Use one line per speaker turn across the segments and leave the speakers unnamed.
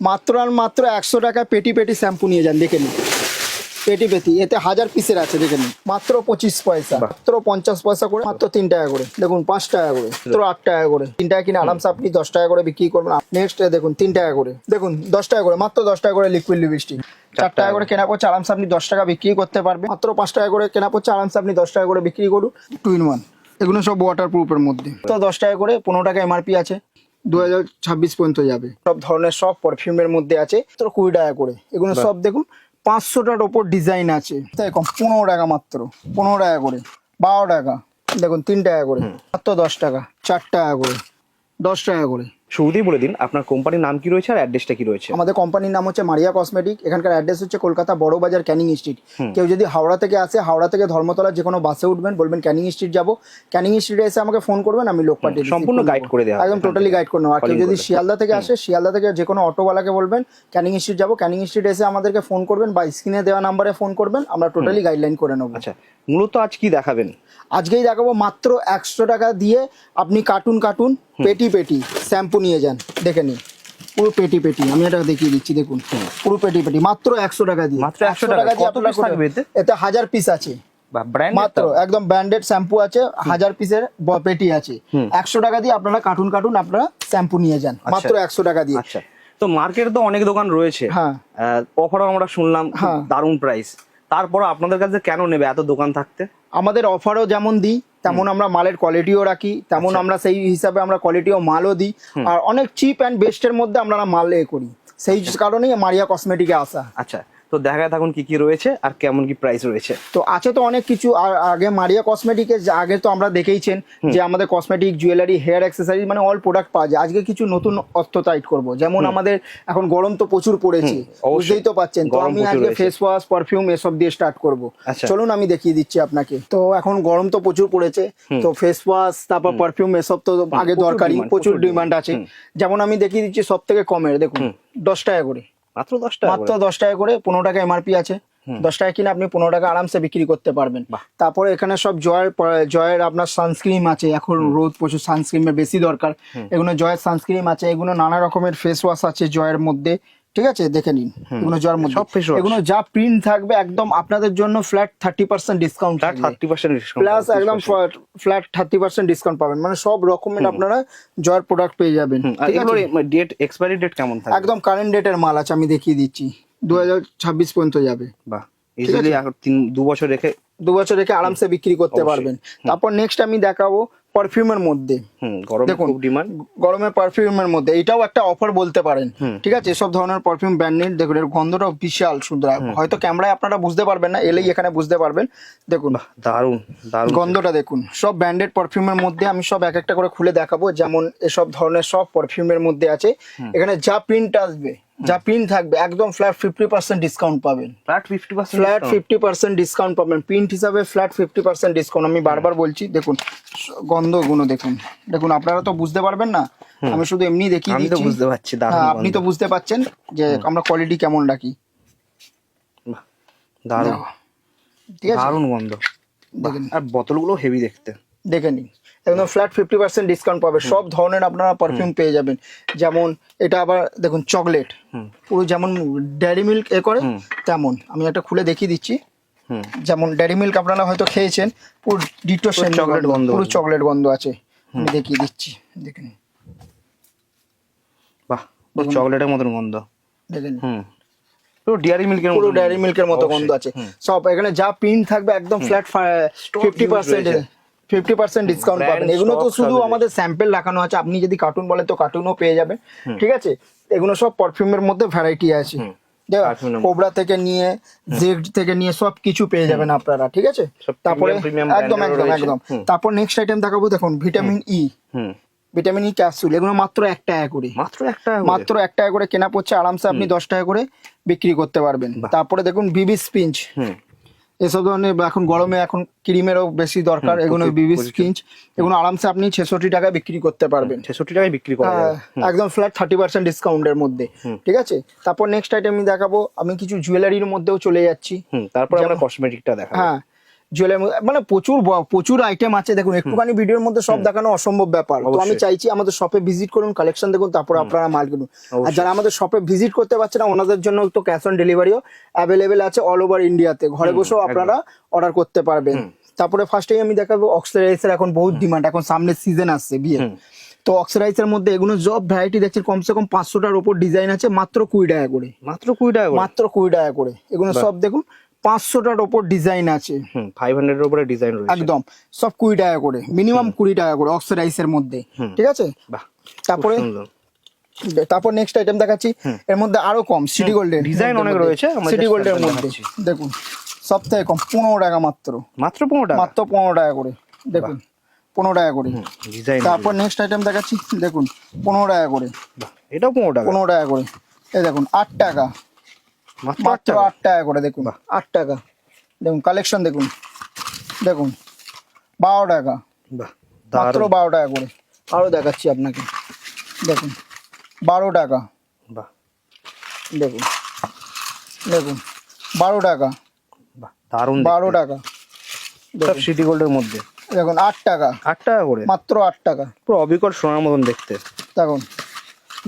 মাত্র আর মাত্র 100 টাকা পেটি পেটি শ্যাম্পু নিয়ে যান, দেখে নিন পেটি পেটি, এতে 1000 পিসের আছে, দেখে নিন মাত্র 25 পয়সা, মাত্র 50 পয়সা করে, মাত্র 3 টাকা করে, দেখুন 5 টাকা করে, মাত্র 8 টাকা করে, 3 টাকা কিনে আরামসে আপনি 10 টাকা করে বিক্রি করবেন। নেক্সট দেখুন 3 টাকা করে, দেখুন 10 টাকা করে, মাত্র 10 টাকা করে লিকুইড লিপস্টিক, 4 টাকা করে কেনা পড়ছে, আরামসে আপনি 10 টাকা বিক্রি করতে পারবেন। মাত্র 5 টাকা করে কেনা পড়ছে, আরামসে আপনি 10 টাকা করে বিক্রি করুন। 2 in 1, এগুলো সব ওয়াটার প্রুফের মধ্যে, তো 10 টাকা করে, 15 টাকা এমআরপি আছে, 2026 পর্যন্ত যাবে। সব ধরনের সব পারফিউমের মধ্যে আছে, তো 20 টাকা করে। এগুলো সব দেখুন 500টার ওপর ডিজাইন আছে, তাই কম 15 টাকা, মাত্র 15 টাকা করে, 12 টাকা, দেখুন 3 টাকা করে, মাত্র 10 টাকা, 4 টাকা করে, 10 টাকা করে।
শুরুতেই বলে দিন আপনার কোম্পানির নাম কি রয়েছে আর অ্যাড্রেসটা কি রয়েছে?
আমাদের কোম্পানির নাম হচ্ছে মারিয়া কসমেটিক, এখানকার অ্যাড্রেস হচ্ছে কলকাতা বড় বাজার ক্যানিং স্ট্রিট। কেউ যদি হাওড়া থেকে আসে, হাওড়া থেকে ধর্মতলা যে কোনো বাসে উঠবেন, বলবেন ক্যানিং স্ট্রিট যাবো, ক্যানিং স্ট্রিটে এসে আমাকে ফোন করবেন, আমি লোক পাঠিয়ে
সম্পূর্ণ গাইড করে দেওয়া
একদম টোটালি গাইড করে নেবো। আর কেউ যদি শিয়ালদা থেকে আসে, শিয়ালদা থেকে যে কোনো অটোওয়ালাকে বলবেন ক্যানিং স্ট্রিট যাবো, ক্যানিং স্ট্রিট এসে আমাদেরকে ফোন করবেন বা স্ক্রিনে দেওয়া নাম্বারে ফোন করবেন, আমরা টোটালি গাইডলাইন করে নেবো।
আচ্ছা, মূলত আজ কি দেখাবেন?
আজকেই দেখাবো মাত্র 100 টাকা দিয়ে আপনি কার্টুন কার্টুন পেটি পেটি শ্যাম্পু নিয়ে যান, দেখে নিন পুরো পেটি পেটি, আমি এটা দেখিয়ে দিচ্ছি, দেখুন পুরো পেটি পেটি মাত্র 100 টাকা দিয়ে,
মাত্র 100 টাকা দিয়ে
কত পিস থাকবে এতে? 1000 পিস আছে, মাত্র একদম ব্র্যান্ডেড শ্যাম্পু আছে, 1000 পিসের পেটি আছে। 100 টাকা দিয়ে আপনারা কার্টুন কার্টুন আপনারা শ্যাম্পু নিয়ে যান, মাত্র 100 টাকা দিয়ে।
আচ্ছা, তো মার্কেটে তো অনেক দোকান রয়েছে,
হ্যাঁ
অফারও আমরা শুনলাম, দারুণ প্রাইস, তারপর আপনাদের কাছে কেন নেবে এত দোকান থাকতে?
আমাদের অফারও যেমন দিই, তেমন আমরা মালের কোয়ালিটিও রাখি, তেমন আমরা সেই হিসাবে আমরা কোয়ালিটিও মালও দিই, আর অনেক চিপ অ্যান্ড বেস্টের মধ্যে আমরা মাল করি, সেই কারণেই মারিয়া কসমেটিকে আসা।
আচ্ছা, তো দেখা থাকুন কি কি রয়েছে আর কেমন কি প্রাইস রয়েছে।
তো আছে তো অনেক কিছু, আর আগে মারিয়া কসমেটিকে আগে তো আমরা দেখেইছেন যে আমাদের কসমেটিক, জুয়েলারি, হেয়ার অ্যাক্সেসরিজ মানে অল প্রোডাক্ট পাওয়া যায়। আজকে কিছু নতুন অর্থটাইট করব, যেমন আমাদের এখন গরম তো প্রচুর পড়েছে, বুঝতেই তো পাচ্ছেন, তো আমি আজকে ফেস ওয়াশ, পারফিউম এসব দিয়ে স্টার্ট করব। চলুন আমি দেখিয়ে দিচ্ছি আপনাকে। তো এখন গরম তো প্রচুর পড়েছে, তো ফেস ওয়াশ তারপর পারফিউম এসব তো আগে দরকারি, প্রচুর ডিমান্ড আছে। যেমন আমি দেখিয়ে দিচ্ছি সব থেকে কমের, দেখুন 10 টাকা করে,
মাত্র 10 টাকা,
মাত্র 10 টাকা করে, 15 টাকা এমআরপি আছে, 10 টাকা কিনে আপনি 15 টাকা আরামসে বিক্রি করতে পারবেন। তারপরে এখানে সব জয়ের আপনার সানস্ক্রিন আছে, এখন রোদ প্রচুর, সানস্ক্রিনের বেশি দরকার, এগুলো জয়ের সানস্ক্রিন আছে, এগুলো নানা রকমের ফেস ওয়াশ আছে জয়ের মধ্যে, ঠিক আছে, দেখে নিন এগুলো জয়ের মধ্যে, এগুলো যা প্রিন্ট থাকবে একদম আপনাদের জন্য ফ্ল্যাট 30% ডিসকাউন্ট,
30% ডিসকাউন্ট
প্লাস একদম ফ্ল্যাট 30% ডিসকাউন্ট পাবেন, মানে সব রকমের আপনারা জয়ের প্রোডাক্ট পেয়ে যাবেন। ঠিক আছে,
ডেট, এক্সপায়ারি ডেট কেমন থাকবে?
একদম কারেন্ট ডেটের মাল আছে, আমি দেখিয়ে দিচ্ছি, 2026 পর্যন্ত যাবে।
বাহ, ইজিলি 2 বছর রেখে,
2 বছর রেখে আরামসে বিক্রি করতে পারবেন। তারপর নেক্সট আমি দেখাবো পারফিউমের মধ্যে,
দেখুন ডিমান্ড,
গরমের পারফিউমের মধ্যে এটাও একটা অফার বলতে পারেন, ঠিক আছে, সব ধরনের পারফিউম ব্র্যান্ডেড, দেখুন এর গন্ধটাও বিশাল সুন্দর, হয়তো ক্যামেরায় আপনারা বুঝতে পারবেন না, এলেই এখানে বুঝতে পারবেন, দেখুন
দারুণ দারুণ
গন্ধটা দেখুন। সব ব্র্যান্ডেড পারফিউমের মধ্যে আমি সব এক একটা করে খুলে দেখাবো, যেমন এসব ধরনের সব পারফিউমের মধ্যে আছে, এখানে যা প্রিন্ট আসবে, যা প্রিন্ট থাকবে একদম ফ্ল্যাট 50% ডিসকাউন্ট পাবেন,
ফ্ল্যাট 50%,
ফ্ল্যাট 50% ডিসকাউন্ট পাবেন, প্রিন্ট হিসাবে ফ্ল্যাট 50% ডিসকাউন্ট। আমি বারবার বলছি, দেখুন গন্ধগুলো দেখুন, দেখুন আপনারা তো বুঝতে পারবেন না, আমি শুধু এমনি দেখিয়ে দিচ্ছি,
আমি তো বুঝতে পারছি,
আপনি তো বুঝতে পাচ্ছেন যে আমরা কোয়ালিটি কেমন রাখি,
দারুণ,
ঠিক আছে,
দারুণ গন্ধ, দেখেন, আর বোতলগুলো হেভি দেখতে,
দেখে নিন একদম ফ্ল্যাট 50% ডিসকাউন্ট পাবে, সব ধরনের আপনারা পারফিউম পেয়ে যাবেন। যেমন এটা আবার দেখুন চকলেট, পুরো যেমন ডেয়ারি মিল্ক এ করে তেমন, আমি একটা খুলে দেখিয়ে দিচ্ছি, যেমন ডেয়ারি মিল্ক আপনারা হয়তো খেয়েছেন, পুরো ডিটো সেম চকলেট গন্ধ, পুরো চকলেট গন্ধ আছে, আমি দেখিয়ে দিচ্ছি, দেখুন,
বাহ, চকলেটের মতন গন্ধ,
দেখেন
পুরো ডেয়ারি মিল্কের মতো,
পুরো ডেয়ারি মিল্কের মতো গন্ধ আছে। সব এখানে যা প্রিন্ট থাকবে একদম ফ্ল্যাট 50% ডিসকাউন্ট পাবেন। এগুলো তো শুধু আমাদের স্যাম্পল রাখানো আছে, আপনি যদি কার্টুন বলে তো কার্টুনও পেয়ে যাবেন, ঠিক আছে, এগুলো সব পারফিউমের মধ্যে ভ্যারাইটি আছে, কোবরা থেকে নিয়ে জেড থেকে নিয়ে সব কিছু পেয়ে যাবেন আপনারা, ঠিক আছে। তারপরে একদম একদম একদম তারপর নেক্সট আইটেম দেখাবো, দেখুন vitamin E, vitamin E capsule, এগুলো মাত্র 1 টাকা করে, মাত্র 1 টাকা করে কেনা পড়ছে, আরামসে আপনি 10 টাকা করে বিক্রি করতে পারবেন। তারপরে দেখুন বিবি স্পিঞ্চ, এসব ধরনের এখন গরমে এখন ক্রিমেরও বেশি দরকার, এগুলো বিবি স্পিঞ্চ, এগুলো আরামসে আপনি 66 টাকায় বিক্রি করতে পারবেন,
66 টাকায় বিক্রি করা যাবে,
একদম ফ্ল্যাট 30% ডিসকাউন্টের মধ্যে, ঠিক আছে। তারপর নেক্সট আইটেম আমি দেখাবো, আমি কিছু জুয়েলারির মধ্যেও চলে যাচ্ছি,
তারপর আমরা কসমেটিকটা দেখাবো।
হ্যাঁ, জুয়েলারি মানে প্রচুর আইটেম আছে। দেখুন একটুখানি ভিডিওর মধ্যে সব দেখানো অসম্ভব ব্যাপার। তো আমি চাইছি আমাদের শপে ভিজিট করুন, কালেকশন দেখুন, তারপর আপনারা মাল কিনুন। আর যারা আমাদের শপে ভিজিট করতে পারছে না ওনাদের জন্য তো ক্যাশ অন ডেলিভারিও অ্যাভেলেবেল আছে অল ওভার ইন্ডিয়াতে। ঘরে বসেও আপনারা অর্ডার করতে পারবেন। তারপরে ফার্স্টেই আমি দেখাবো অক্সিডাইজের এখন বহুত ডিমান্ড, এখন সামনে সিজন আসছে বিয়ে। তো অক্সিডাইজের মধ্যে এগুলো সব ভ্যারাইটি দেখছেন, কমসে কম 500টার উপর ডিজাইন আছে, মাত্র 20 টাকা করে।
মাত্র 20 টাকা করে?
মাত্র 20 টাকা করে। এগুলো সব দেখুন 500টার উপর ডিজাইন আছে,
500 এর উপরে ডিজাইন রয়েছে
একদম সব 20 টাকা করে, মিনিমাম 20 টাকা করে অক্সিডাইজের মধ্যে, ঠিক আছে।
বাহ,
তারপর নেক্সট আইটেম দেখাচ্ছি, এর মধ্যে আরো কম সিটি গোল্ডের
ডিজাইন অনেক রয়েছে।
সিটি গোল্ডের মধ্যে দেখুন সব থেকে কম 15 টাকা মাত্র।
মাত্র 15 টাকা?
মাত্র 15 টাকা করে দেখুন, 15 টাকা করে
ডিজাইন।
তারপর নেক্সট আইটেম দেখাচ্ছি দেখুন 15 টাকা করে।
এটাও 15 টাকা?
15 টাকা করে। এই দেখুন 8 টাকা, মাত্র 8 টাকা করে দেখুন, 8 টাকা। দেখুন কালেকশন দেখুন, দেখুন 12 টাকা, মাত্র 12 টাকা করে। আরো দেখাচ্ছি আপনাকে, দেখুন 12 টাকা, দেখুন দেখুন 12 টাকা,
দারুন
12 টাকা।
সব সিটি গোল্ডের মধ্যে।
দেখুন 8 টাকা,
8 টাকা করে,
মাত্র 8 টাকা।
পুরো অবিকল সোনার মতন দেখতে।
দেখুন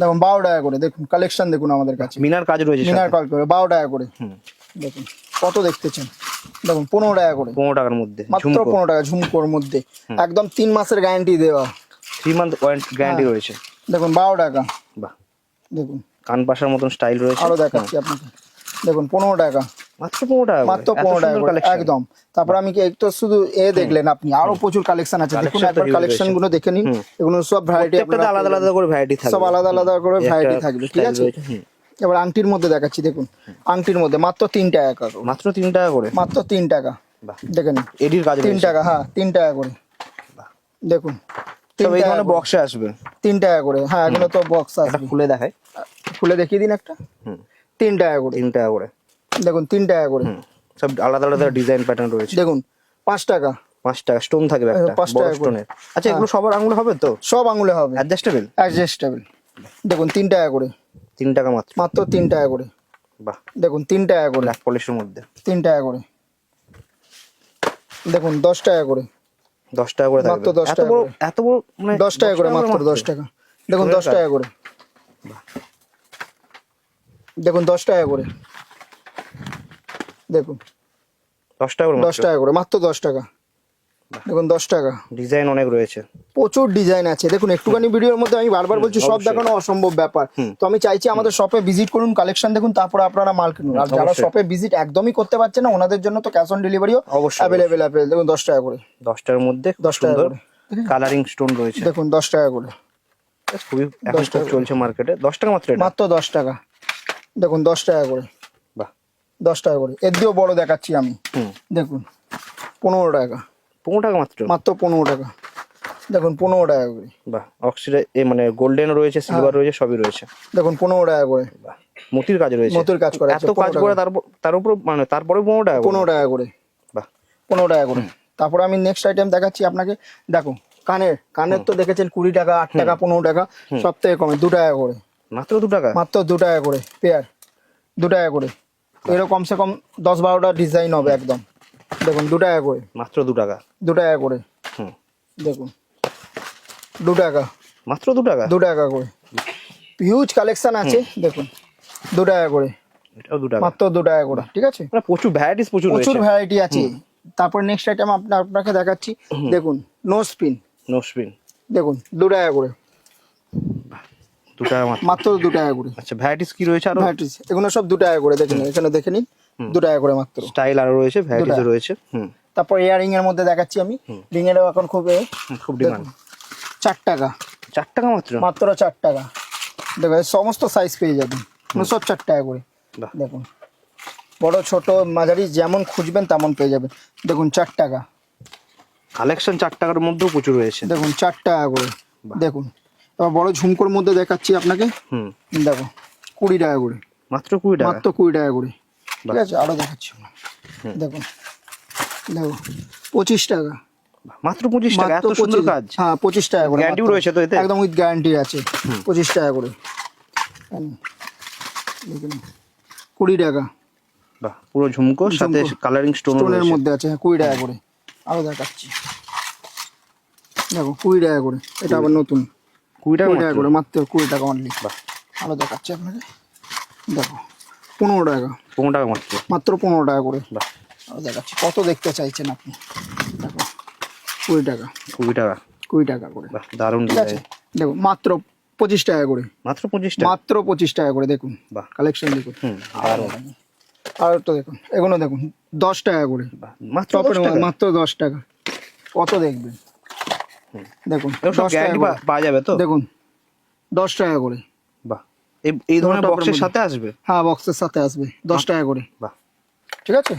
দেখুন 12 টাকা করে। দেখুন কালেকশন দেখুন আমাদের কাছে,
মিনার কাজ রয়েছে,
মিনার কাজ করে 12 টাকা করে। দেখুন কত দেখতেছেন, দেখুন 15 টাকা করে,
15 টাকার মধ্যে
মাত্র 15 টাকা, ঝুমকোর মধ্যে একদম 3 মাসের গ্যারান্টি দেওয়া,
3 মান্থ গ্যারান্টি রয়েছে।
দেখুন 12 টাকা।
বাহ,
দেখুন
কান পাশার মতন স্টাইল রয়েছে।
আরো দেখাচ্ছি আপনাকে, দেখুন 15 টাকা,
মাত্র 15 টাকা,
মাত্র 15 টাকা করে, একদম। তারপর আমি কি একটু শুধু দেখলেন আপনি, আরো প্রচুর কালেকশন আছে, দেখুন একবার কালেকশন গুলো দেখে নিন। এগুলো সব ভ্যারাইটি,
আলাদা আলাদা করে ভ্যারাইটি থাকবে,
সব আলাদা আলাদা করে ভ্যারাইটি থাকবে, ঠিক আছে। এবার আংটির মধ্যে দেখাচ্ছি, দেখুন আংটির মধ্যে মাত্র 3 টাকা করে,
মাত্র 3 টাকা করে,
মাত্র 3 টাকা। দেখেন
এডির কাজ
3 টাকা, হ্যাঁ 3 টাকা করে। দেখুন
সব এই ধরনের বক্সে আসবে
3 টাকা করে, হ্যাঁ এগুলো তো বক্স আছে।
খুলে দেখাই,
খুলে দেখিয়ে দিন একটা। 3 টাকা করে,
3 টাকা করে।
দেখুন 3 টাকা করে,
সব আলাদা আলাদা ডিজাইন প্যাটার্ন রয়েছে।
দেখুন 5 টাকা,
5 টাকা স্টোন থাকবে একটা,
5
বড়
টাকা করে।
স্টোনের। আচ্ছা এগুলো সবার আঙুলে হবে তো?
সব আঙুলে হবে,
অ্যাডজাস্টেবল,
অ্যাডজাস্টেবল। দেখুন 3 টাকা করে,
3 টাকা মাত্র,
মাত্র 3 টাকা করে।
বাহ,
দেখুন 3 টাকা করে,
ব্ল্যাক পলিশের মধ্যে
3 টাকা করে। দেখুন 10 টাকা করে,
10 টাকা করে থাকবে,
মাত্র 10 টাকা করে,
এত বড় মানে
10 টাকা করে, মাত্র 10 টাকা। দেখুন 10 টাকা করে, দেখুন 10 টাকা করে, দেখুন
10 টাকা করে,
10 টাকা করে, মাত্র 10 টাকা। দেখুন 10 টাকা।
ডিজাইন অনেক রয়েছে,
প্রচুর ডিজাইন আছে। দেখুন একটুখানি ভিডিওর মধ্যে আমি বারবার বলছি সব দেখানো অসম্ভব ব্যাপার। তো আমি চাইছি আমাদের শপে ভিজিট করুন, কালেকশন দেখুন, তারপর আপনারা মাল কিনুন। আর যারা শপে ভিজিট একদমই করতে পারছে না ওনাদের জন্য তো ক্যাশ অন ডেলিভারিও
অবশ্যই
অ্যাভেলেবেল আছে। দেখুন 10 টাকা করে,
10 টাকার মধ্যে
10 টাকা করে,
কালারিং স্টোন রয়েছে।
দেখুন 10 টাকা করে,
খুবই এখন খুব চলছে মার্কেটে। 10 টাকা মাত্র, এটা
মাত্র 10 টাকা। দেখুন 10 টাকা করে,
বাহ,
10 টাকা করে। এর দিয়েও বড় দেখাচ্ছি আমি, দেখুন 15 টাকা,
15 টাকা মাত্র,
মাত্র 15 টাকা। দেখুন 15 টাকা করে,
বাহ। অক্সিডাইজ মানে গোল্ডেন রয়েছে, সিলভার রয়েছে, সবই রয়েছে।
দেখুন 15 টাকা করে,
বাহ, মতির কাজ রয়েছে,
মতির কাজ করা আছে,
এত কাজ করে তার উপর মানে তারপরে 15 টাকা,
15 টাকা করে,
বাহ,
15 টাকা করে। তারপর আমি নেক্সট আইটেম দেখাচ্ছি আপনাকে, দেখো কানের তো দেখেছেন 20 টাকা, 8 টাকা, 15 টাকা, সব থেকে কমে 2 টাকা করে,
মাত্র 2 টাকা,
মাত্র 2 টাকা করে পেয়ার, 2 টাকা করে। এরকম কমসে কম 10-12টা ডিজাইন হবে একদম। দেখুন 2 টাকা করে,
মাত্র 2 টাকা,
2 টাকা করে। দেখুন 2 টাকা,
মাত্র 2 টাকা,
2 টাকা করে। হিউজ কালেকশন আছে, দেখুন 2 টাকা করে,
এটাও 2 টাকা,
মাত্র 2 টাকা করে, ঠিক আছে।
মানে প্রচুর ভ্যারাইটিস, প্রচুর
ভ্যারাইটি আছে। তারপর নেক্সট আইটেম আপনাকে দেখাচ্ছি, দেখুন নো স্পিন,
নো স্পিন,
দেখুন 2 টাকা করে,
2 টাকা
মাত্র 2 টাকা করে।
আচ্ছা ভ্যারাইটিস কি রয়েছে আরো?
ভ্যারাইটিস এগুলো সব 2 টাকা করে, দেখুন এখানে দেখে নিন, 2 টাকা করে মাত্র।
স্টাইল আরো রয়েছে, ভ্যারাইটিস রয়েছে।
তারপর ইয়ারিং এর মধ্যে দেখাচ্ছি আমি, রিং এরও এখন খুব
ডিমান্ড।
4 টাকা,
4 টাকা মাত্র,
মাত্র 4 টাকা। দেখুন সমস্ত সাইজ পেয়ে যাবেন, সব 4 টাকা করে। দেখুন বড় ছোট মাঝারি যেমন খুঁজবেন তেমন পেয়ে যাবেন। দেখুন 4 টাকা
কালেকশন, 4 টাকার মধ্যেও প্রচুর রয়েছে।
দেখুন 4 টাকা করে। দেখুন এবার বড় ঝুমকোর মধ্যে দেখাচ্ছি আপনাকে, দেখো 20 টাকা করে,
মাত্র 20 টাকা,
মাত্র 20 টাকা করে, ঠিক আছে। আরো দেখাচ্ছি, দেখুন দেখো 25 টাকা,
মাত্র 25 টাকা, এত সুন্দর কাজ।
হ্যাঁ 25 টাকা করে,
গ্যারান্টি রয়েছে তো এতে?
একদম উইথ গ্যারান্টি আছে, 25 টাকা করে। দেখুন 20 টাকা,
বাহ, পুরো ঝুমকো সাথে কালারিং স্টোনের
স্টোনের মধ্যে আছে, 20 টাকা করে। আরো দেখাচ্ছি, দেখো 20 টাকা করে, এটা আবার নতুন
20 টাকা
20 টাকা করে, মাত্র 20 টাকা অনলি।
বাহ,
আরো দেখাচ্ছি আপনাকে, দেখো 15 টাকা,
15 টাকা মাত্র।
মাত্র 15 টাকা করে।
বাহ,
আরো দেখাচ্ছি, কত দেখতে চাইছেন আপনি, দেখো 20 টাকা,
20 টাকা।
20 টাকা করে।
বাহ, দারুণ
ঠিক আছে,
ডিজাইন।
দেখো মাত্র 25 টাকা করে,
মাত্র 25 টাকা।
মাত্র 25 টাকা করে। দেখুন
বাহ,
কালেকশন দেখুন।
দারুণ।
আর একটা দেখুন, এগুলো দেখুন 10 টাকা করে,
বাহ, মাত্র
টপের
10 টাকা।
মাত্র 10 টাকা। কত দেখবেন, দেখুন
এগুলো সব
10 টাকা
গ্যারান্টি
করে।
পাওয়া যাবে তো?
দেখুন 10 টাকা করে।
বাহ, এই ধরনের
টপের
বক্সের
মধ্যে।
সাথে আসবে?
হ্যাঁ, বক্সের সাথে আসবে, 10 টাকা করে।
বাহ,
ঠিক আছে,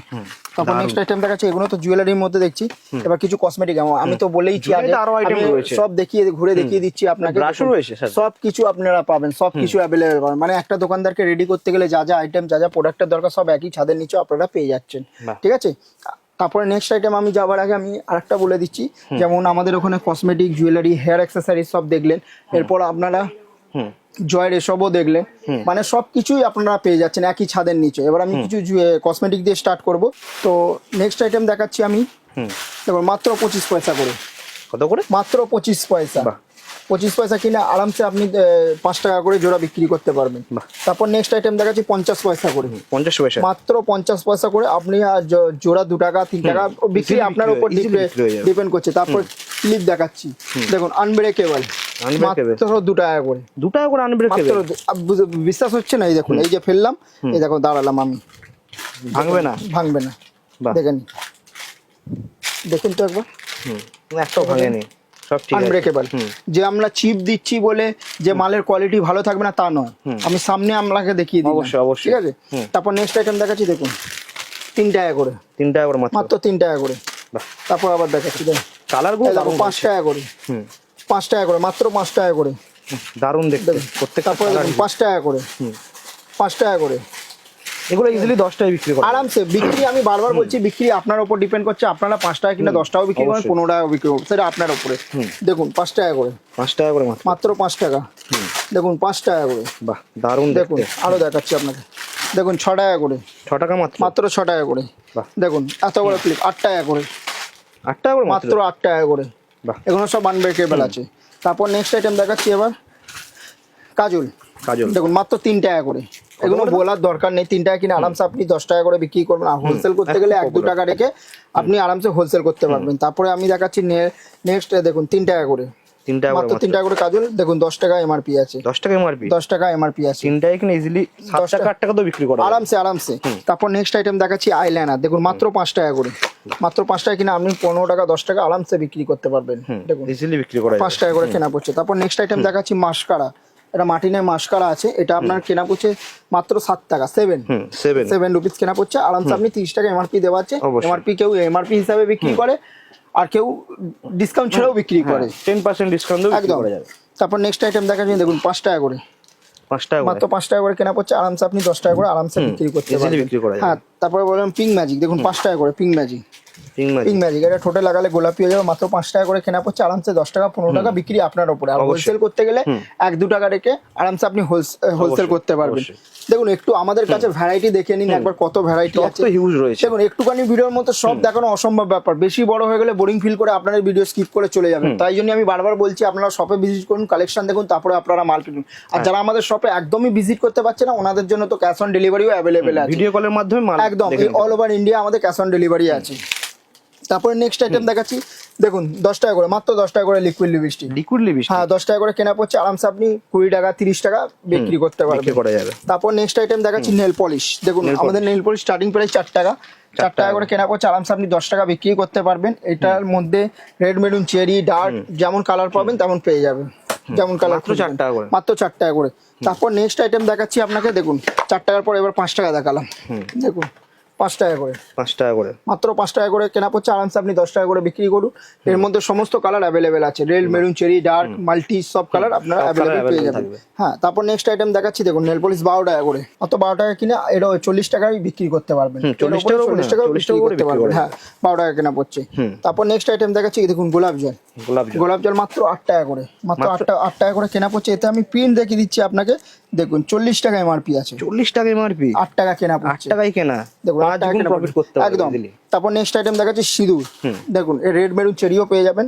তারপর নেক্সট আইটেম দেখাচ্ছি, এগুলো তো জুয়েলারির মধ্যে দেখছি। এবার কিছু কসমেটিক, আমি তো বলেইছি আগে,
জুয়েলারিতে আরো item
আমি
রয়েছে।
সব দেখিয়ে ঘুরে দেখিয়ে দিচ্ছি আপনাকে।
ব্রাশও রয়েছে সাথে।
সব কিছু আপনারা পাবেন, সব কিছু অ্যাভেলেবেল পাবেন। মানে একটা দোকানদারকে রেডি করতে গেলে যা যা আইটেম, যা যা প্রোডাক্টের দরকার, সব একই ছাদের নিচে আপনারা পেয়ে যাচ্ছেন।
বাহ।
ঠিক আছে, তারপরে নেক্সট আইটেম আমি যাওয়ার আগে আমি আরেকটা বলে দিচ্ছি, যেমন আমাদের ওখানে কসমেটিক, জুয়েলারি, হেয়ার অ্যাক্সেসরিজ সব দেখলেন, এরপর আপনারা
হুম,
জয়ের এসবও দেখলেন, মানে সবকিছুই আপনারা পেয়ে যাচ্ছেন একই ছাদের নিচে। এবার আমি কিছু কসমেটিক দিয়ে স্টার্ট করব। তো নেক্সট আইটেম দেখাচ্ছি আমি, দেখুন মাত্র 25 পয়সা করে,
কত করে?
মাত্র 25 পয়সা।
বাহ।
25 পয়সা কিনে আরামসে আপনি 5 টাকা করে জোড়া বিক্রি করতে পারবেন।
বাহ।
তারপর নেক্সট আইটেম দেখাচ্ছি 50 পয়সা করে,
50 পয়সা।
মাত্র 50 পয়সা করে। আপনি জোড়া 2 টাকা 3 টাকা বিক্রি
Easily
আপনার উপর
easily বিক্রি হয়ে যাবে।
ডিপেন্ড করছে। তারপর ক্লিপ দেখাচ্ছি, দেখুন আনব্রেকেবল,
Unbreakable।
মাত্র 2 টাকা করে।
2 টাকা করে আনব্রেকেবল।
মাত্র বিশ্বাস হচ্ছে না? এই দেখুন, এই যে ফেললাম, এই দেখো দাঁড়ালাম আমি,
ভাঙবে না?
ভাঙবে না।
বাহ।
দেখেন, দেখুন তো একবার,
একটাও ভাঙেনি, সব ঠিক আছে।
আনব্রেকেবল। যে আমরা চিপ দিচ্ছি বলে যে মালের কোয়ালিটি ভালো থাকবে না তা নয়, আমি সামনে আপনাকে দেখিয়ে দিই।
অবশ্যই, অবশ্যই।
ঠিক আছে, তারপর নেক্সট আইটেম দেখাচ্ছি, দেখুন 3 টাকা করে,
3 টাকা করে মাত্র।
মাত্র 3 টাকা করে।
বাহ,
তারপর আবার দেখাচ্ছি, দেখুন
কালার গুলো
এই দেখো
দারুণ।
5 টাকা করে, 5 টাকা করে, মাত্র 5 টাকা করে।
দারুণ দেখতে প্রত্যেকটা।
তারপরে দেখুন 5 টাকা করে, 5 টাকা করে।
এগুলো ইজিলি 10 টাকায় বিক্রি করে।
আরামসে বিক্রি, আমি বারবার বলছি, বিক্রি আপনার উপর ডিপেন্ড করছে। আপনারা 5 টাকা কিনা 10 টাকাও বিক্রি করেন,
অবশ্যই।
15 টাকাও বিক্রি করেন, সেটা আপনার উপরে। দেখুন 5 টাকা করে,
5 টাকা করে মাত্র।
মাত্র 5 টাকা। দেখুন 5 টাকা করে।
বাহ, দারুণ
দেখুন
দেখতে।
আরো দেখাচ্ছি আপনাকে, দেখুন 6 টাকা করে,
6 টাকা মাত্র।
মাত্র 6 টাকা করে।
বাহ।
দেখুন এত বড় ক্লিপ 8 টাকা করে,
8 টাকা করে মাত্র।
মাত্র 8 টাকা করে।
বাহ,
এগুলো সব আনব্রেকেবল আছে। তারপর নেক্সট আইটেম দেখাচ্ছি এবার, কাজল।
কাজল।
দেখুন মাত্র 3 টাকা করে। এগুলো বলার দরকার নেই, 3 টাকা কিনে আরামসে আপনি 10 টাকা করে বিক্রি করবেন। আর হোলসেল করতে গেলে 1-2 টাকা রেখে আপনি আরামসে হোলসেল করতে পারবেন। তারপরে আমি দেখাচ্ছি নেক্সট, দেখুন 3 টাকা করে,
3 টাকা করে
মাত্র 3
মাত্র।
টাকা করে কাজল। দেখুন 10 টাকা এমআরপি আছে,
10 টাকা এমআরপি।
10 টাকা এমআরপি আছে,
3 টাকা কিনে ইজিলি 7 টাকা 8 টাকা তো বিক্রি করা যায়।
আরামসে আরামসে। তারপর নেক্সট আইটেম দেখাচ্ছি আইলাইনার। দেখুন মাত্র 5 টাকা করে, মাত্র 5 টাকা কিনে আপনি 15 টাকা 10 টাকা আরামসে বিক্রি করতে পারবেন। দেখুন
ইজিলি বিক্রি করা যায়।
5 টাকা করে কেনা পড়ছে। তারপর নেক্সট আইটেম দেখাচ্ছি মাস্কারা। এটা মার্টিনের মাস্কারা আছে, এটা আপনার কেনা পড়ছে মাত্র 7 টাকা, 7 রুপিস কেনা পড়ছে। আরামসে আপনি 30 টাকা এমআরপি দেওয়া আছে।
অবশ্যই।
এমআরপি কেউ এমআরপি হিসাবে বিক্রি করে, আর কেউ ডিসকাউন্ট ছাড়াও বিক্রি করে,
10% ডিসকাউন্ট দিয়ে বিক্রি
একদম।
করা যাবে।
তারপর নেক্সট আইটেম দেখাচ্ছি, দেখুন 5 টাকা করে,
5 টাকা
মাত্র 5 টাকা করে কেনা পড়ছে। আরামসে আপনি 10 টাকা করে আরামসে বিক্রি করতে
easily
পারবেন।
বিক্রি করা যাবে।
হ্যাঁ, তারপরে বললাম পিঙ্ক ম্যাজিক। দেখুন 5 টাকা করে pink magic,
pink
pink magic. এটা ঠোঁটে লাগালে গোলাপি হয়ে যাবে, মাত্র 5 টাকা করে কেনা পড়ছে। আরামসে 10 টাকা 15 টাকা বিক্রি আপনার উপরে। আর
অবশ্যই।
হোলসেল করতে গেলে 1-2 টাকা রেখে আরামসে আপনি হোলসেল করতে পারবেন।
অবশ্যই।
দেখুন একটু আমাদের কাছে ভ্যারাইটি দেখে নিন একবার, কত ভ্যারাইটি
স্টক
আছে।
তো হিউজ রয়েছে।
দেখুন একটুখানি ভিডিওর মধ্যে সব দেখানো অসম্ভব ব্যাপার, বেশি বড় হয়ে গেলে বোরিং ফিল করে আপনারা ভিডিও স্কিপ করে চলে যাবেন। তাই জন্য আমি বারবার বলছি, আপনারা শপে ভিজিট করুন, কালেকশন দেখুন, তারপরে আপনারা মাল কিনুন। আর যারা আমাদের শপে একদমই ভিজিট করতে পারছে না, ওনাদের জন্য তো ক্যাশ অন ডেলিভারিও অ্যাভেলেবেল আছে।
ভিডিও কলের মাধ্যমে মাল
একদম
দেখে নিতে
অল ওভার ইন্ডিয়া আমাদের ক্যাশ অন ডেলিভারি আছে। তারপরে নেক্সট আইটেম দেখাচ্ছি, দেখুন 10 টাকা করে, মাত্র 10 টাকা করে লিকুইড লিপস্টিক।
Liquid lipstick.
হ্যাঁ, 10 টাকা করে কেনা পড়ছে। আরামসে আপনি 20 টাকা 30 টাকা বিক্রি করতে
বিক্রি
পারবেন।
করা যাবে।
তারপর নেক্সট আইটেম দেখাচ্ছি নেল পলিশ। দেখুন
Nail
আমাদের নেল পলিশ স্টার্টিং প্রাইস 4 টাকা, 4 টাকা করে কেনা পড়ছে। আরামসে আপনি 10 টাকা বিক্রি করতে পারবেন। এটার মধ্যে রেড, মেরুন, চেরি, ডার্ক যেমন কালার পাবেন তেমন পেয়ে যাবেন, যেমন কালার।
মাত্র 4 টাকা করে।
মাত্র 4 টাকা করে। তারপর নেক্সট আইটেম দেখাচ্ছি আপনাকে, দেখুন 4 টাকার পর এবার 5 টাকা দেখালাম। দেখুন 5 টাকা করে,
5 টাকা করে,
মাত্র 5 টাকা করে কেনা পড়ছে, আরামসে আপনি 10 টাকা করে বিক্রি করুন। এর মধ্যে সমস্ত কালার অ্যাভেলেবেল আছে, red, maroon, cherry, dark, multi, সব কালার আপনারা অ্যাভেলেবেল পেয়ে যাবেন। হ্যাঁ, তারপর নেক্সট আইটেম দেখাচ্ছি, দেখুন নেল পলিশ 12 টাকা করে, অত 12 টাকা কিনে এটা 40 টাকায় বিক্রি করতে পারবেন,
40
টাকা বিক্রি করতে পারবেন। হ্যাঁ, 12 টাকা কেনা পড়ছে। তারপর নেক্সট আইটেম দেখাচ্ছি, দেখুন গোলাপ জল, গোলাপ জল মাত্র 8 টাকা করে, মাত্র 8 টাকা করে কেনা পড়ছে। এতে আমি প্রিন্ট দেখিয়ে দিচ্ছি আপনাকে, দেখুন 40 টাকা এমআরপি আছে,
40 টাকা এমআরপি,
8 টাকা কেনা
8
পড়ছে,
টাকায় কেনা,
দেখুন 8 টাকা কেনা
প্রফিট করতে পারবেন
একদম।
easily।
তারপর নেক্সট আইটেম দেখাচ্ছি সিঁদুর, দেখুন রেড, মেরুন, চেরিও পেয়ে যাবেন।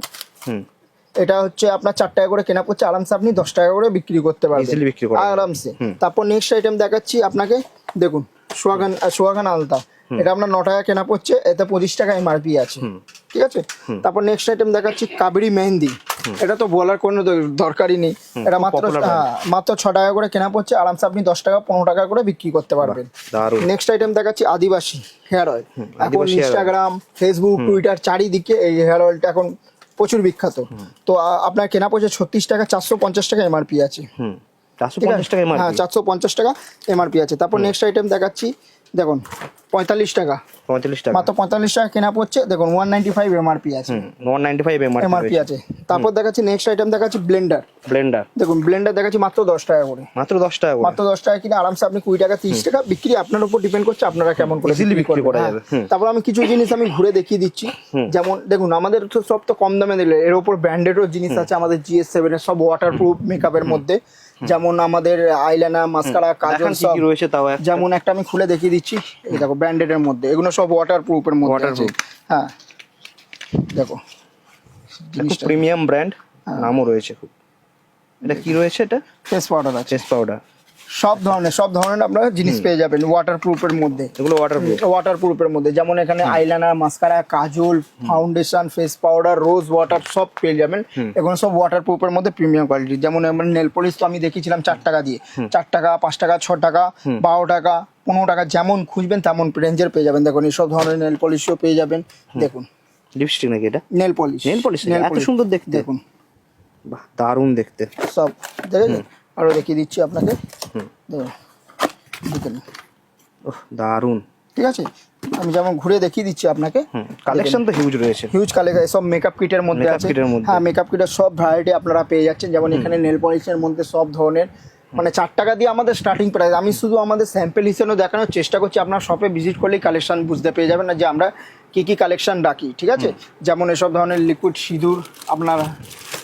এটা হচ্ছে আপনার 4 টাকা করে কেনা পড়ছে, আরামসে আপনি 10 টাকা করে বিক্রি করতে পারবেন
Easily বিক্রি করা যাবে।
আরামসে। তারপর নেক্সট আইটেম দেখাচ্ছি আপনাকে, দেখুন সোয়াগান আলতা, এটা আপনার 9 টাকা কেনা পড়ছে, এতে 25 টাকা এমআরপি আছে, ঠিক আছে। তারপর নেক্সট আইটেম দেখাচ্ছি কাবেরি মেহেন্দি, এটা তো বলার কোনো দরকারই নেই, এটা মাত্র 6 টাকা করে কেনা পড়ছে, আরামসে আপনি 10 টাকা 15 টাকা করে বিক্রি করতে পারবেন। নেক্সট আইটেম দেখাচ্ছি আদিবাসী হেয়ার অয়েল, এখন ইনস্টাগ্রাম, ফেসবুক, টুইটার চারিদিকে এই হেয়ার অয়েলটা এখন প্রচুর বিখ্যাত। তো আপনার কেনা পড়ছে 36 টাকা, 450 টাকা এমআরপি আছে,
450 টাকা এমআরপি,
হ্যাঁ 450 টাকা এমআরপি আছে। তারপর নেক্সট আইটেম দেখাচ্ছি, দেখুন 45 টাকা,
45 টাকা,
মাত্র 45 টাকা কেনা পড়ছে, দেখুন 195 এমআরপি আছে,
195
এমআরপি আছে। তারপর দেখাচ্ছি নেক্সট আইটেম দেখাচ্ছি ব্লেন্ডার, দেখুন ব্লেন্ডার দেখাচ্ছি মাত্র 10 টাকা করে,
মাত্র 10 টাকা করে,
মাত্র 10 টাকা কিনে আরামসে আপনি 20 টাকা 30 টাকা বিক্রি, আপনার উপর ডিপেন্ড করছে আপনারা কেমন করে
বিক্রি করা যাবে।
তারপর আমি কিছু জিনিস আমি ঘুরে দেখিয়ে দিচ্ছি, যেমন দেখুন আমাদের তো সব তো কম দামে দিলে, এর উপর ব্র্যান্ডেডও জিনিস আছে আমাদের GS7 এর, সব ওয়াটারপ্রুফ মেকআপের মধ্যে, যেমন আমাদের আইলাইনার, মাস্কারা, কাজল সব
রয়েছে। তাও
যেমন একটা আমি খুলে দেখিয়ে দিচ্ছি, এই দেখো ব্র্যান্ডেড এর মধ্যে, এগুলো সব ওয়াটারপ্রুফের মধ্যে আছে। হ্যাঁ দেখো জিনিসটা
প্রিমিয়াম ব্র্যান্ড, নামও রয়েছে খুব। এটা কি রয়েছে? এটা
ফেস পাউডার আছে,
ফেস পাউডার,
সব ধরনের আপনারা জিনিস পেয়ে যাবেন ওয়াটারপ্রুফের মধ্যে,
এগুলো
ওয়াটারপ্রুফের মধ্যে, যেমন এখানে eyeliner, mascara, kajal, foundation, face powder, rose water সব পেয়ে যাবেন। এগুলো সব ওয়াটারপ্রুফের মধ্যে প্রিমিয়াম কোয়ালিটি। যেমন আমরা নেল পলিশ তো আমি দেখিয়েছিলাম 4 টাকা দিয়ে, 4 টাকা, 5 টাকা, 6 টাকা, 12 টাকা, 15 টাকা, যেমন খুঁজবেন তেমন রেঞ্জের পেয়ে যাবেন। দেখুন এইসব ধরনের নেল পলিশও পেয়ে যাবেন। দেখুন
লিপস্টিক নাকি এটা?
নেল পলিশ,
এত সুন্দর দেখতে,
দেখুন
বাহ দারুণ দেখতে
সব, দেখেছেন? আরো দেখিয়ে দিচ্ছি আপনাকে, দেখুন
ওহ দারুণ,
ঠিক আছে। আমি যেমন ঘুরে দেখিয়ে দিচ্ছি আপনাকে,
কালেকশন তো হিউজ রয়েছে,
হিউজ কালেকশন, সব মেকআপ কিটের মধ্যে আছে। হ্যাঁ, মেকআপ কিটের সব ভ্যারাইটি আপনারা পেয়ে যাচ্ছেন। যেমন এখানে নেল পলিশের মধ্যে সব ধরনের, মানে 4 টাকা দিয়ে আমাদের স্টার্টিং প্রাইস। আমি শুধু আমাদের স্যাম্পল হিসেবে দেখানোর চেষ্টা করছি, আপনার শপে ভিজিট করলেই কালেকশন বুঝতে পেয়ে যাবেন না যে আমরা কি কি কালেকশন রাখি, ঠিক আছে। যেমন এসব ধরনের লিকুইড সিঁদুর আপনারা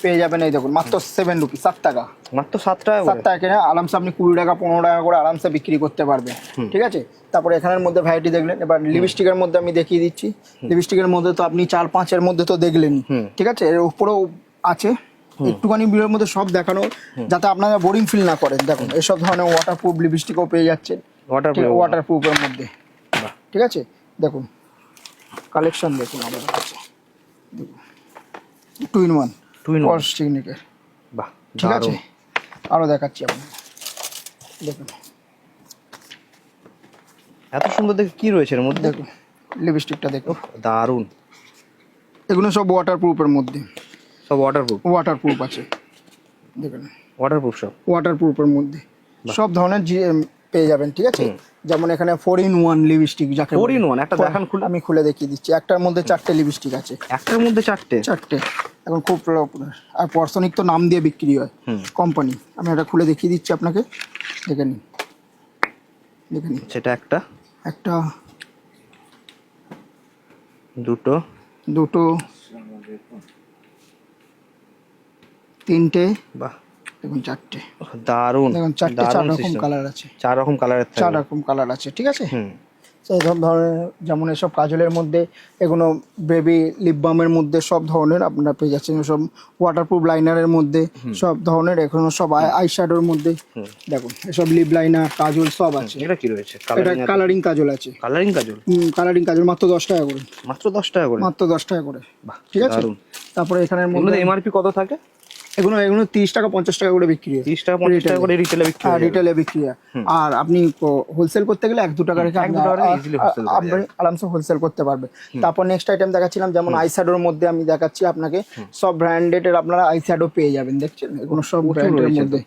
পেয়ে যাবেন, এই দেখুন মাত্র 7 রুপি, 7 টাকা,
মাত্র 7 টাকা,
7 টাকা কিনে আরামসে আপনি 20 টাকা 15 টাকা করে আরামসে বিক্রি করতে পারবেন, ঠিক আছে। তারপরে এখানের মধ্যে ভ্যারাইটি দেখলেন। এবার লিপস্টিকের মধ্যে আমি দেখিয়ে দিচ্ছি, লিপস্টিকের মধ্যে তো আপনি 4-5 এর মধ্যে তো দেখলেনই, ঠিক আছে। এর উপরেও আছে, একটুখানি ভিডিওর মধ্যে সব দেখানো যাতে আপনারা বোরিং ফিল না করেন। দেখুন এসব ধরনের ওয়াটারপ্রুফ লিপস্টিকও পেয়ে যাচ্ছেন, ওয়াটারপ্রুফের মধ্যে, ঠিক আছে। দেখুন কালেকশন দেখুন আমাদের কাছে, 2 in 1 পলস টেকনিকের,
বাহ
ঠিক আছে। আরো দেখাচ্ছি আপনাকে, দেখুন
এত সুন্দর দেখে কি রয়েছে এর মধ্যে।
দেখুন লিপস্টিকটা দেখুন,
দারুণ।
এগুলো সব ওয়াটারপ্রুফের মধ্যে,
সব ওয়াটারপ্রুফ
আছে, দেখুন
ওয়াটারপ্রুফ, সব
ওয়াটারপ্রুফের মধ্যে সব ধরনের পেয়ে যাবেন, ঠিক আছে। যেমন এখানে 4 in 1 লিপস্টিক, যাকে
4 in 1 একটা দেখান,
আমি খুলে দেখিয়ে দিচ্ছি। একটার মধ্যে 4টে লিপস্টিক আছে,
একটার মধ্যে 4টে,
এখন খুব আর পরসনিক তো নাম দিয়ে বিক্রি হয় কোম্পানি। আমি এটা খুলে দেখিয়ে দিচ্ছি আপনাকে, দেখে নিন,
সেটা একটা, দুটো, 3টে, বাহ দেখুন 4টে, দারুণ। দেখুন 4টে 4 রকম কালার আছে, 4 রকম কালার আছে, ঠিক আছে। সেই ধরনের যেমন এসব কাজলের মধ্যে, এগুলো বেবি লিপ বামের মধ্যে সব ধরনের আপনারা পেয়ে যাচ্ছেন। সব ওয়াটারপ্রুফ লাইনারের মধ্যে সব ধরনের, এখনো সব আই শ্যাডোর মধ্যে। দেখুন এসব লিপ লাইনার, কাজল সব আছে। এটা কি রয়েছে?
এটা কালারিং কাজল আছে, কালারিং কাজল মাত্র 10 টাকা করে, মাত্র 10 টাকা করে, ঠিক আছে। তারপরে এখানের মধ্যে
এমআরপি কত থাকে?
এগুলো 30 টাকা 50 টাকা করে বিক্রি হয়,
30 টাকা 50 টাকা করে
রিটেলে বিক্রি হয়। আর আপনি হোলসেল করতে গেলে 1-2 টাকা রেখে আপনি আরামসে হোলসেল করতে পারবে। তারপর নেক্সট আইটেম দেখাচ্ছিলাম, যেমন আইশ্যাডোর মধ্যে আমি দেখাচ্ছি আপনাকে, সব ব্র্যান্ডেড আপনারা আইশ্যাডো পেয়ে যাবেন। দেখছেন এগুলো সব ব্র্যান্ডের মধ্যে,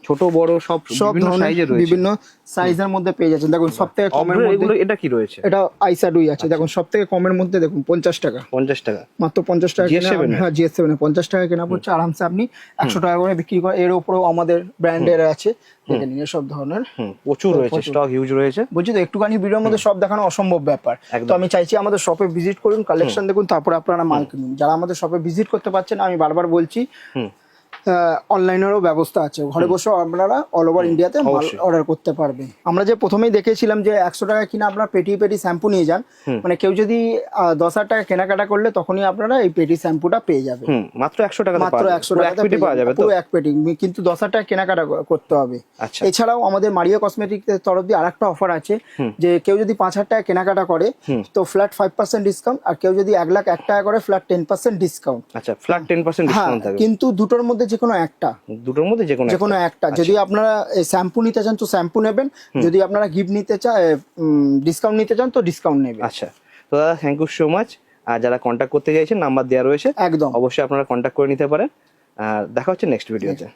ছোট বড় সব
সব
বিভিন্ন
ধরনের
সাইজে রয়েছে।
বিভিন্ন সাইজের মধ্যে পেয়ে যাচ্ছেন। দেখুন সব থেকে কমের মধ্যে
এগুলো এটা কি রয়েছে?
এটা আইসাডুই আছে। দেখুন সব থেকে কমের মধ্যে দেখুন 50 টাকা,
50 টাকা
মাত্র 50 টাকা
GS7
কেনা। হ্যাঁ GS7 50 টাকা কেনা পড়ছে, আরামসে আপনি 100 টাকা করে বিক্রি করে। এর উপরেও আমাদের ব্র্যান্ডের আছে, দেখে নিন এসব ধরনের
প্রচুর রয়েছে, স্টক হিউজ রয়েছে।
বলছি তো একটুখানি ভিডিওর মধ্যে সব দেখানো অসম্ভব ব্যাপার। তো আমি চাইছি আমাদের শপে ভিজিট করুন, কালেকশন দেখুন, তারপর আপনারা মাল কিনুন। যারা আমাদের শপে ভিজিট করতে পারছেন, আমি বারবার বলছি অনলাইনেরও ব্যবস্থা আছে, ঘরে বসেও আপনারা অল ওভার ইন্ডিয়াতে মাল অর্ডার করতে পারবেন। আমরা যে প্রথমেই দেখেছিলাম যে 100 টাকা কিনা আপনারা পেটি পেটি শ্যাম্পু নিয়ে যান, মানে কেউ যদি 10,000 টাকা কেনাকাটা করলে তখনই আপনারা এই পেটি শ্যাম্পুটা পেয়ে যাবেন।
মাত্র 100 টাকা,
মাত্র 100 টাকাতে পাওয়া যাবে, পুরো এক পেটি, কিন্তু 10,000 টাকা কেনাকাটা করতে হবে। এছাড়াও আমাদের মারিও কসমেটিক্সের তরফ দিয়ে আরেকটা অফার আছে, যে কেউ যদি 5,000 টাকা কেনাকাটা করে তো ফ্ল্যাট 5% ডিসকাউন্ট, আর কেউ যদি 1,01,000 টাকা করে ফ্ল্যাট 10% ডিসকাউন্ট।
আচ্ছা, ফ্ল্যাট 10% ডিসকাউন্ট থাকবে,
কিন্তু দুটোর মধ্যে যে কোনো একটা,
দুটোর মধ্যে যে কোনো একটা।
যদি আপনারা শ্যাম্পু নিতে চান তো শ্যাম্পু নেবেন, যদি আপনারা গিফট নিতে চান, ডিসকাউন্ট নিতে চান তো ডিসকাউন্ট নেবেন।
আচ্ছা, তো দাদা থ্যাংক ইউ সো মাচ। আর যারা কন্ট্যাক্ট করতে চাইছেন নাম্বার দেওয়া রয়েছে,
একদম
অবশ্যই আপনারা কন্ট্যাক্ট করে নিতে পারেন। আর দেখা হচ্ছে নেক্সট ভিডিওতে।